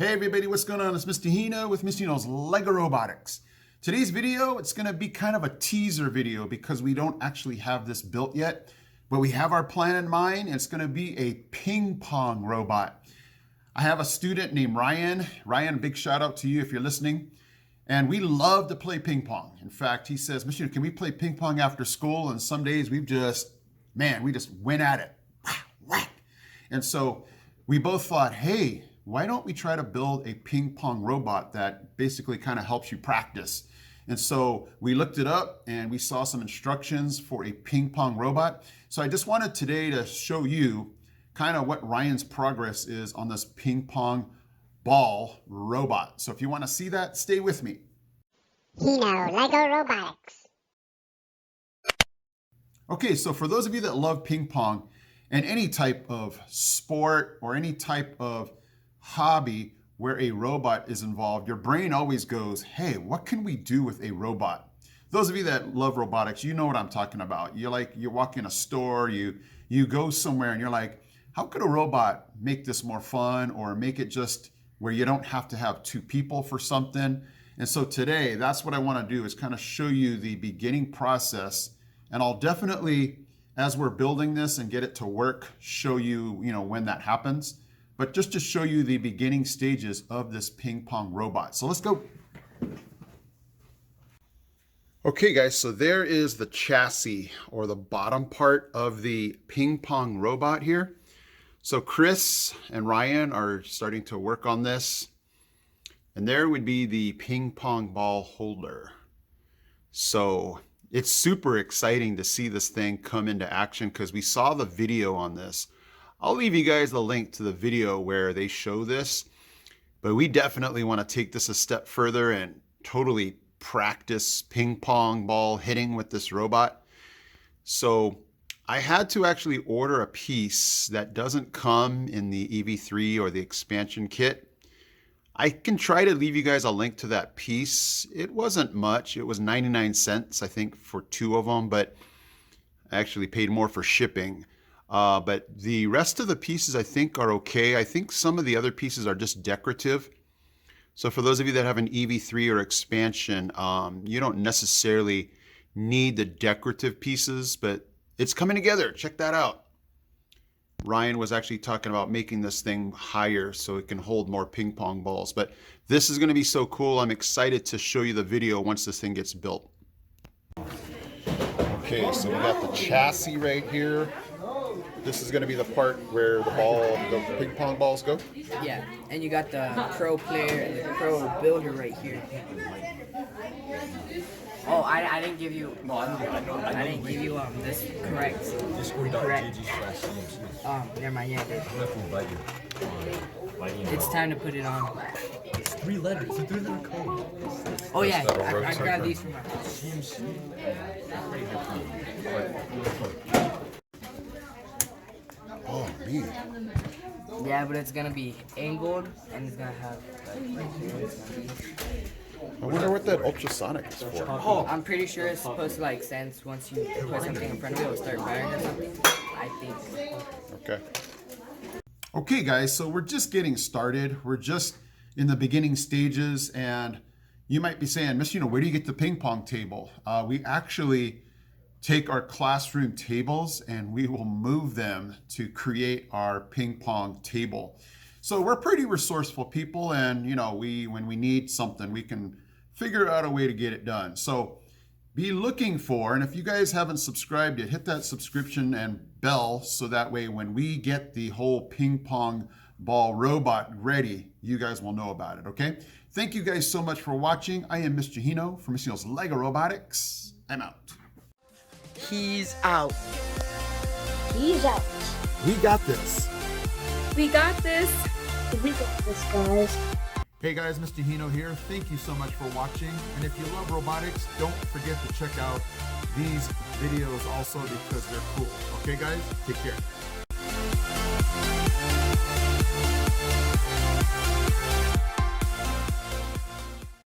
Hey everybody, what's going on? It's Mr. Hino with Mr. Hino's Lego Robotics. Today's video, it's going to be kind of a teaser video because we don't actually have this built yet, but we have our plan in mind. It's going to be a ping pong robot. I have a student named Ryan. Ryan, big shout out to you if you're listening. And we love to play ping pong. In fact, he says, Mr. Hino, can we play ping pong after school? And some days we just went at it. Whack. And so we both thought, hey, why don't we try to build a ping pong robot that basically kind of helps you practice? And so we looked it up and we saw some instructions for a ping pong robot. So I just wanted today to show you kind of what Ryan's progress is on this ping pong ball robot. So if you want to see that, stay with me. Hino, Lego Robotics. Okay, so for those of you that love ping pong and any type of sport or any type of hobby where a robot is involved, your brain always goes, hey, what can we do with a robot? Those of you that love robotics, you know what I'm talking about. You walk in a store, you go somewhere and you're like, how could a robot make this more fun or make it just where you don't have to have two people for something? And so today, that's what I want to do is kind of show you the beginning process. And I'll definitely, as we're building this and get it to work, show you, when that happens. But just to show you the beginning stages of this ping pong robot. So let's go. Okay guys, so there is the chassis or the bottom part of the ping pong robot here. So Chris and Ryan are starting to work on this. And there would be the ping pong ball holder. So it's super exciting to see this thing come into action because we saw the video on this. I'll leave you guys the link to the video where they show this, but we definitely want to take this a step further and totally practice ping pong ball hitting with this robot. So I had to actually order a piece that doesn't come in the EV3 or the expansion kit. I can try to leave you guys a link to that piece. It wasn't much. It was 99 cents, I think, for two of them, but I actually paid more for shipping. But the rest of the pieces I think are okay. I think some of the other pieces are just decorative. So for those of you that have an EV3 or expansion, you don't necessarily need the decorative pieces, but it's coming together. Check that out. Ryan was actually talking about making this thing higher so it can hold more ping pong balls. But this is going to be so cool. I'm excited to show you the video once this thing gets built. Okay, so we got the chassis right here. This is going to be the part where the ping pong balls go? Yeah, and you got the pro player and the pro builder right here. Oh, I didn't give you. I didn't give you this correct. Never mind. Yeah. It's time to put it on. It's 3 letters. It's a 3-letter code. Oh yeah, I grabbed these from my house. Oh, man. Yeah, but it's gonna be angled and it's gonna have. I wonder what that ultrasonic is for. Oh, I'm pretty sure it's supposed to sense once you put something in front of it, it'll start firing or something. I think. Okay. Okay, guys, so we're just getting started. We're just in the beginning stages, and you might be saying, Miss, where do you get the ping pong table? We actually take our classroom tables and we will move them to create our ping pong table. So we're pretty resourceful people, and when we need something, we can figure out a way to get it done. So be looking for, and if you guys haven't subscribed yet, hit that subscription and bell so that way when we get the whole ping pong ball robot ready, you guys will know about it, okay? Thank you guys so much for watching. I am Mr. Hino from Mr. Hino's Lego Robotics. I'm out. He's out. He's out. We got this. We got this. We got this, guys. Hey guys, Mr. Hino here. Thank you so much for watching. And if you love robotics, don't forget to check out these videos also because they're cool. Okay guys, take care.